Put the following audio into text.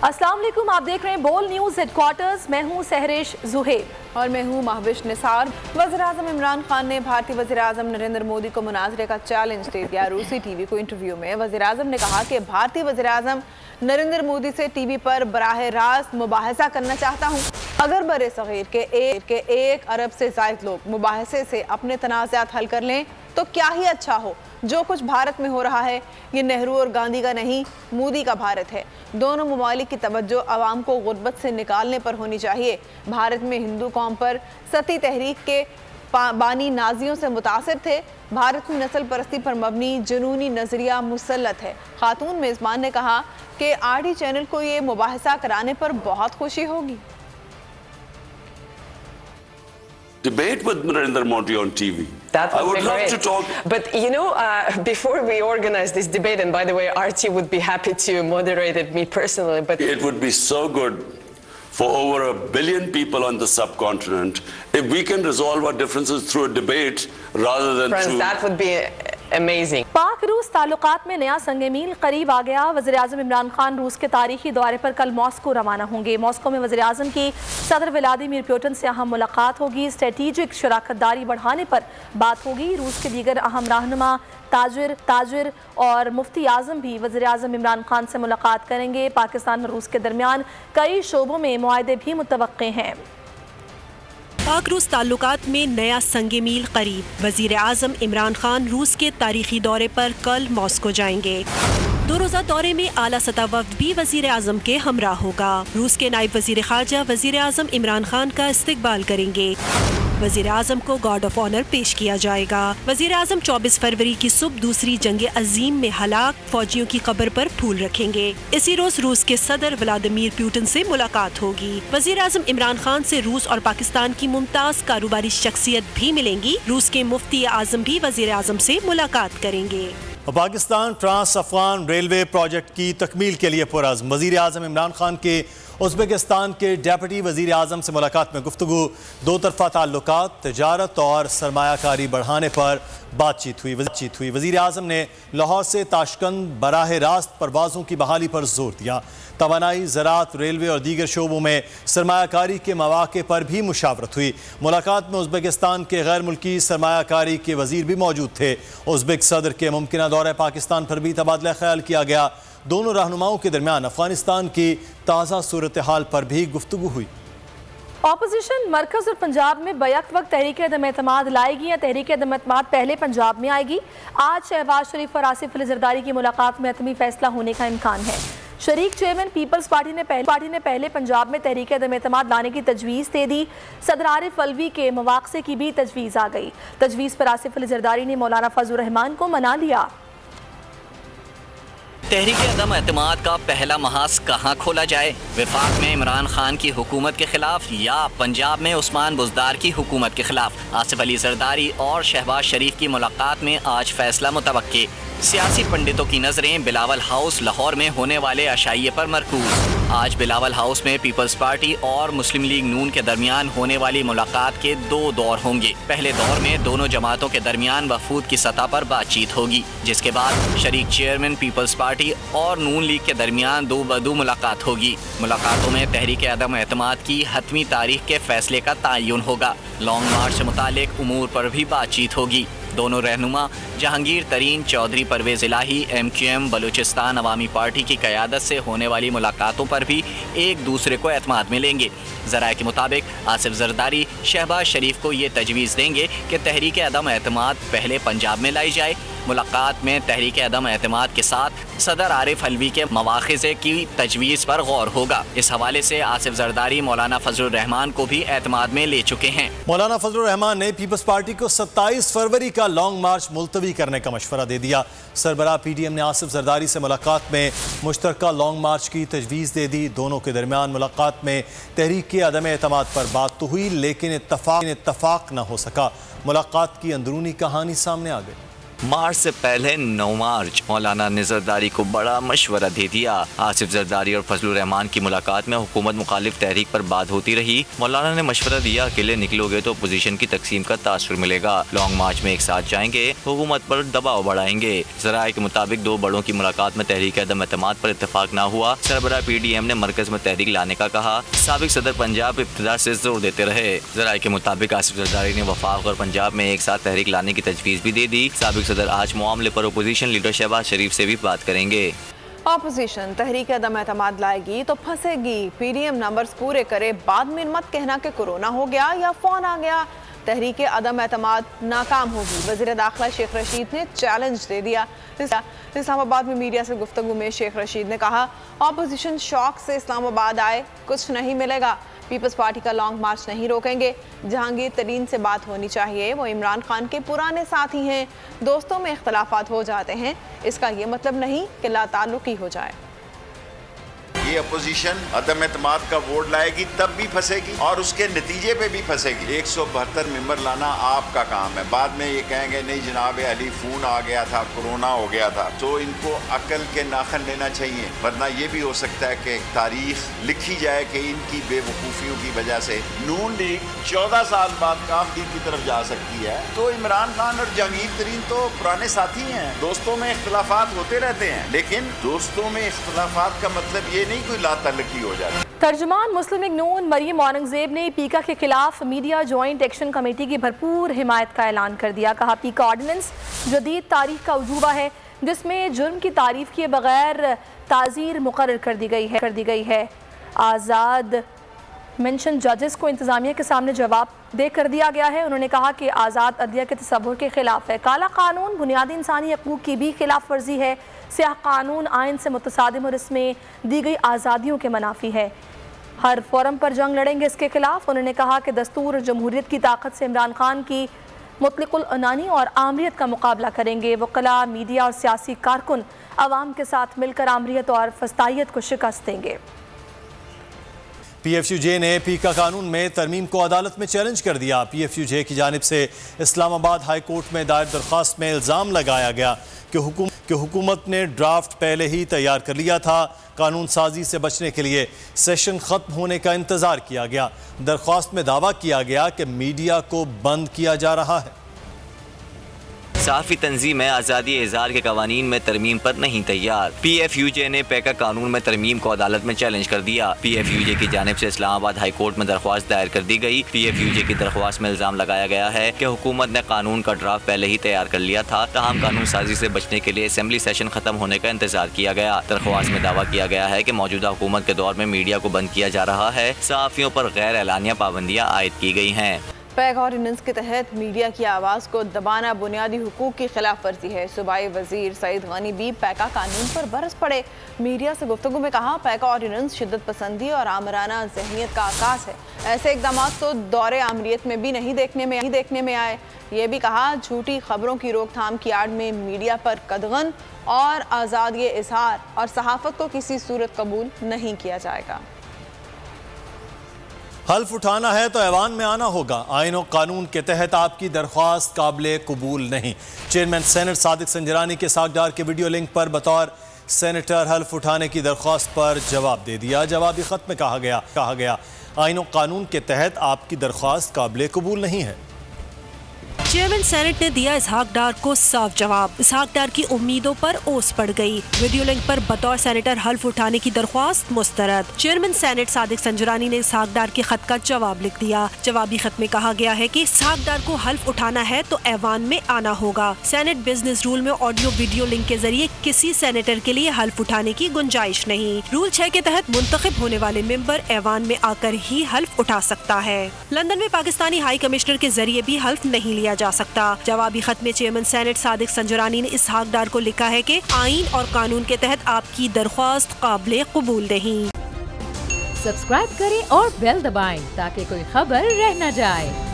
अस्सलाम वालेकुम, आप देख रहे हैं बोल न्यूज़ हेडक्वार्टर्स। मैं हूं सहरिश जुहेब और मैं हूं महविश निसार। वज़ीर-ए-आज़म इमरान खान ने भारतीय वज़ीर-ए-आज़म नरेंद्र मोदी को मुनाज़रे का चैलेंज दे दिया। रूसी टीवी को इंटरव्यू में वज़ीर-ए-आज़म ने कहा कि भारतीय वज़ीर-ए-आज़म नरेंद्र मोदी से टीवी पर बराह रास्त मुबाहसा करना चाहता हूँ। अगर बरे सग़ीर के 1 अरब से ज़ायद लोग मुबाहसे से अपने तनाज़ात हल कर लें तो क्या ही अच्छा हो। जो कुछ भारत में हो रहा है ये नेहरू और गांधी का नहीं, मोदी का भारत है। दोनों ममालिक की तवज्जो अवाम को गुर्बत से निकालने पर होनी चाहिए। भारत में हिंदू कौम पर सती तहरीक के बानी नाजियों से मुतासिर थे। भारत में नस्ल परस्ती पर मबनी जुनूनी नजरिया मुसल्लत है। खातून मेज़बान ने कहा कि RT चैनल को ये मुबाहसा कराने पर बहुत खुशी होगी। Debate with Narendra Modi on TV. That I would love great. to talk. But you know, before we organize this debate, and by the way, RT would be happy to moderate it, me personally. But It would be so good for over 1 billion people on the subcontinent if we can resolve our differences through a debate rather than friends, through. that would be amazing. पाक रूस ताल्लुकात में नया संग मील करीब आ गया। वज़ीर-ए-आज़म इमरान खान रूस के तारीखी दौरे पर कल मॉस्को रवाना होंगे। मॉस्को में वज़ीर-ए-आज़म की सदर व्लादिमीर पुतिन से अहम मुलाकात होगी। स्ट्रेटेजिक शराकतदारी बढ़ाने पर बात होगी। रूस के दीगर अहम रहनुमा ताजिर और मुफ्ती आज़म भी वज़ीर-ए-आज़म इमरान खान से मुलाकात करेंगे। पाकिस्तान और रूस के दरमियान कई शोबों में मुआहदे भी मुतवक्के हैं। पाक रूस ताल्लुकात में नया संगे मील करीब। वज़ीर-ए-आज़म इमरान खान रूस के तारीखी दौरे पर कल मॉस्को जाएंगे। 2 रोज़ा दौरे में आला सतह वफ़द भी वज़ीर-ए-आज़म के हमरा होगा। रूस के नायब वज़ीर ख़ारजा वज़ीर-ए-आज़म इमरान खान का इस्तकबाल करेंगे। वज़ीर-ए-आज़म को गार्ड ऑफ ऑनर पेश किया जाएगा। वज़ीर-ए-आज़म 24 फरवरी की सुबह दूसरी जंग अजीम में हलाक फौजियों की कब्र पर फूल रखेंगे। इसी रोज रूस के सदर व्लादिमीर पुतिन से मुलाकात होगी। वज़ीर-ए-आज़म इमरान खान से रूस और पाकिस्तान की मुमताज कारोबारी शख्सियत भी मिलेंगी। रूस के मुफ्ती आज़म भी वज़ीर-ए-आज़म से मुलाकात करेंगे। Pakistan trans Afghan railway project की तकमील के लिए पुरअज़्म। वज़ीर-ए-आज़म इमरान खान के उज़्बेकिस्तान के डेप्यूटी वज़ीर-ए-आज़म से मुलाकात में गुफ्तगू, 2 तरफ़ा ताल्लुकात, तिजारत और सरमायाकारी बढ़ाने पर बातचीत हुई। वज़ीर-ए-आज़म ने लाहौर से ताशकंद बराह रास्त परवाज़ों की बहाली पर जोर दिया। तवानाई, ज़राअत, रेलवे और दीगर शोबों में सरमायाकारी के मौक़े पर भी मुशावरत हुई। मुलाकात में उज़्बेकिस्तान के गैर मुल्की सरमायाकारी के वज़ीर भी मौजूद थे। उज़्बेक सदर के मुमकिना दौरे पाकिस्तान पर भी तबादला ख्याल किया गया। दोनों रहनुमाओं के दरमियान अफगानिस्तान की ताज़ा सूरत हाल पर भी गुफ्तगू हुई। ऑपोजिशन मरकज़ और पंजाब में बैक वक्त तहरीक अदम एतमाद लाएगी या तहरीक अदम एतमाद पहले पंजाब में आएगी। आज शहबाज शरीफ और आसिफ अली ज़रदारी की मुलाकात में हतमी फैसला होने का इम्कान है। शरीक चेयरमैन पीपल्स पार्टी ने पहले पंजाब में तहरीक अदम एतमाद लाने की तजवीज़ दे दी। सदर आरिफ अलवी के मवाक़से की भी तजवीज़ आ गई। तजवीज़ पर आसिफ अली ज़रदारी ने मौलाना फजलुर रहमान को मना लिया। तहरीक अदम एतमाद का पहला महाज कहाँ खोला जाए? विफाक में इमरान खान की हुकूमत के खिलाफ या पंजाब में उस्मान बुज़दार की हुकूमत के खिलाफ? आसिफ अली ज़रदारी और शहबाज शरीफ की मुलाकात में आज फैसला मुतवक्के। सियासी पंडितों की नजरें बिलावल हाउस लाहौर में होने वाले अशाइये पर मरकूज। आज बिलावल हाउस में पीपल्स पार्टी और मुस्लिम लीग नून के दरमियान होने वाली मुलाकात के 2 दौर होंगे। पहले दौर में दोनों जमातों के दरमियान वफूद की सतह पर बातचीत होगी, जिसके बाद शरीक चेयरमैन पीपल्स पार्टी और नून लीग के दरमियान 2 बदू मुलाकात होगी। मुलाकातों में तहरीक अदम एतमाद की हतमी तारीख के फैसले का तयन होगा। लॉन्ग मार्च से मुतालिक उमूर पर भी बातचीत होगी। दोनों रहनुमा जहांगीर तरीन, चौधरी परवेज इलाही, MQM बलूचिस्तान अवामी पार्टी की क़यादत से होने वाली मुलाकातों पर भी एक दूसरे को एतमाद में लेंगे। ज़राए के मुताबिक आसिफ ज़रदारी शहबाज शरीफ को ये तजवीज़ देंगे कि तहरीक अदम एतमाद पहले पंजाब में लाई जाए। मुलाकात में तहरीक अदम एतमाद के साथ सदर आरिफ अलवी के मवाख़िज़े की तजवीज़ पर गौर होगा। इस हवाले से आसिफ ज़रदारी मौलाना फजलुर रहमान को भी एतमाद में ले चुके हैं। मौलाना फजलुर रहमान ने पीपल्स पार्टी को 27 फरवरी का लॉन्ग मार्च मुलतवी करने का मशवरा दे दिया। सरबराह PDM ने आसिफ ज़रदारी से मुलाकात में मुश्तरका लॉन्ग मार्च की तजवीज़ दे दी। दोनों के दरमियान मुलाकात में तहरीक अदम एतमाद पर बात तो हुई, लेकिन इत्तफाक न हो सका। मुलाकात की अंदरूनी कहानी सामने आ गई। मार्च से पहले 9 मार्च मौलाना ने जरदारी को बड़ा मशवरा दे दिया। आसिफ जरदारी और फजलुर रहमान की मुलाकात में हुकूमत मुखालिफ तहरीक पर बात होती रही। मौलाना ने मशवरा दिया, अकेले निकलोगे तो अपोजिशन की तकसीम का तासुर मिलेगा, लॉन्ग मार्च में एक साथ जाएंगे, हुकूमत पर दबाव बढ़ाएंगे। जराए के मुताबिक दो बड़ों की मुलाकात में तहरीक अदम एतमाद पर इत्तेफाक न हुआ। सरबराह PDM ने मरकज में तहरीक लाने का कहा। साबिक सदर पंजाब इब्तिदा से जोर देते रहे। जराए के मुताबिक आसिफ जरदारी ने वफाक और पंजाब में एक साथ तहरीक लाने की तजवीज़ भी दे दी। साबिक सदर आज मामले पर अपोजिशन लीडर शहबाज शरीफ से भी बात करेंगे। ऑपोजिशन तहरीक अदम एतमाद लाएगी तो फंसेगी। PDM नंबर्स पूरे करे, बाद में मत कहना कि कोरोना हो गया या फोन आ गया। तहरीक अदम एतमाद नाकाम होगी। वज़ीर दाखिला शेख रशीद ने चैलेंज दे दिया। इस्लामाबाद में मीडिया से गुफ्तगू में शेख रशीद ने कहा, ऑपोजिशन शौक से इस्लामाबाद आए, कुछ नहीं मिलेगा। पीपल्स पार्टी का लॉन्ग मार्च नहीं रोकेंगे। जहांगीर तरीन से बात होनी चाहिए, वो इमरान खान के पुराने साथी हैं। दोस्तों में इख्तलाफात हो जाते हैं, इसका ये मतलब नहीं कि लाताल्लुकी हो जाए। ये अपोजिशन अदम एतमाद का वोट लाएगी तब भी फंसेगी और उसके नतीजे पे भी फंसेगी। 172 मेंबर लाना आपका काम है। बाद में ये कहेंगे नहीं जनाब अली फोन आ गया था, कोरोना हो गया था। तो इनको अकल के नाखन लेना चाहिए, वरना ये भी हो सकता है कि तारीख लिखी जाए कि इनकी बेवकूफ़ियों की वजह से नून लीग 14 साल बाद काफी की तरफ जा सकती है। तो इमरान खान और जहांगीर तरीन तो पुराने साथी हैं। दोस्तों में इख्तलाफात होते रहते हैं, लेकिन दोस्तों में इख्तलाफात का मतलब ये कोई लाताल्लुकी हो जाए। तर्जुमान मुस्लिम लीग नून मरियम औरंगजेब ने पीका के खिलाफ मीडिया जॉइंट एक्शन कमेटी की भरपूर हिमायत का ऐलान कर दिया। कहा, पीका ऑर्डिनेंस जदीद तारीख का उजूबा है जिसमें जुर्म की तारीफ किए बगैर ताज़ीर मुकर्रर कर दी गई है। आज़ाद मेंशन जजेस को इंतज़ामिया के सामने जवाब दे कर दिया गया है। उन्होंने कहा कि आज़ाद अदलिया के तसव्वुर के खिलाफ है। काला कानून बुनियादी इंसानी हकूक़ की भी खिलाफ वर्जी है। स्याह कानून आइन से मुतसादिम और इसमें दी गई आज़ादियों के मनाफी है। हर फोरम पर जंग लड़ेंगे इसके खिलाफ। उन्होंने कहा कि दस्तूर और जमहूरियत की ताकत से इमरान खान की मुतलकुल अनानी और आमरीत का मुकाबला करेंगे। वकला, मीडिया और सियासी कारकुन अवाम के साथ मिलकर आमरीत और फस्तायत को शिकस्त देंगे। PFUJ ने पीका कानून में तरमीम को अदालत में चैलेंज कर दिया। PFUJ की जानिब से इस्लामाबाद हाई कोर्ट में दायर दरख्वास्त में इल्ज़ाम लगाया गया कि हुकूमत ने ड्राफ्ट पहले ही तैयार कर लिया था। कानून साजी से बचने के लिए सेशन ख़त्म होने का इंतज़ार किया गया। दरख्वास्त में दावा किया गया कि मीडिया को बंद किया जा रहा है। सहाफ़ी तंजीम आज़ादी इज़हार के कवानीन में तरमीम पर नहीं तैयार। PFUJ ने पैका कानून में तरमीम को अदालत में चैलेंज कर दिया। PFUJ की जानिब से इस्लामाबाद हाई कोर्ट में दरख्वास्त दायर कर दी गई। PFUJ की दरख्वास्त में इल्ज़ाम लगाया गया है कि हुकूमत ने कानून का ड्राफ्ट पहले ही तैयार कर लिया था, ताहम कानून साजी से बचने के लिए असेंबली सेशन खत्म होने का इंतजार किया गया। दरख्वास्त में दावा किया गया है कि मौजूदा हुकूमत के दौर में मीडिया को बंद किया जा रहा है। सहाफ़ियों पर गैर एलानिया पाबंदियाँ आयद की गई हैं। पैक ऑर्डिनेंस के तहत मीडिया की आवाज़ को दबाना बुनियादी हुकूक की खिलाफ वर्जी है। सूबाई वजीर सईद गनी भी पैका कानून पर बरस पड़े। मीडिया से गुफ्तगू में कहा, पैका ऑर्डिनेंस शिद्दत पसंदी और आमराना जहनीत का आकाश है। ऐसे इकदाम तो दौरे आमरीत में भी नहीं देखने में आए। ये भी कहा, झूठी खबरों की रोकथाम की आड़ में मीडिया पर कदगन और आज़ादी इज़हार और सहाफ़त को किसी सूरत कबूल नहीं किया जाएगा। हल्फ उठाना है तो ऐवान में आना होगा। आइन और कानून के तहत आपकी दरख्वास्त काबिल कबूल नहीं। चेयरमैन सेनेट सादिक संजरानी के सागदार के वीडियो लिंक पर बतौर सेनेटर हल्फ उठाने की दरख्वास्त पर जवाब दे दिया। जवाबी खत में कहा गया आइन और कानून के तहत आपकी दरख्वास्त काबिल कबूल नहीं है। चेयरमैन सेनेट ने दिया इसहाक डार को साफ जवाब। इसहाक डार की उम्मीदों पर ओस पड़ गई। वीडियो लिंक पर बतौर सेनेटर हल्फ उठाने की दरख्वास्त मुस्तरद। चेयरमैन सेनेट सादिक संजरानी ने इसहाक डार के खत का जवाब लिख दिया। जवाबी खत में कहा गया है कि इसहाक डार को हल्फ उठाना है तो ऐवान में आना होगा। सेनेट बिजनेस रूल में ऑडियो वीडियो लिंक के जरिए किसी सेनेटर के लिए हल्फ उठाने की गुंजाइश नहीं। रूल 6 के तहत मुंतखब होने वाले मेंबर ऐवान में आकर ही हल्फ उठा सकता है। लंदन में पाकिस्तानी हाई कमिश्नर के जरिए भी हल्फ नहीं लिया जा सकता। जवाबी खत में चेयरमैन सेनेट सादिक संजरानी ने इसहाक डार को लिखा है कि आइन और कानून के तहत आपकी दरख्वास्त काबिल कबूल नहीं। सब्सक्राइब करें और बेल दबाएं ताकि कोई खबर रह न जाए।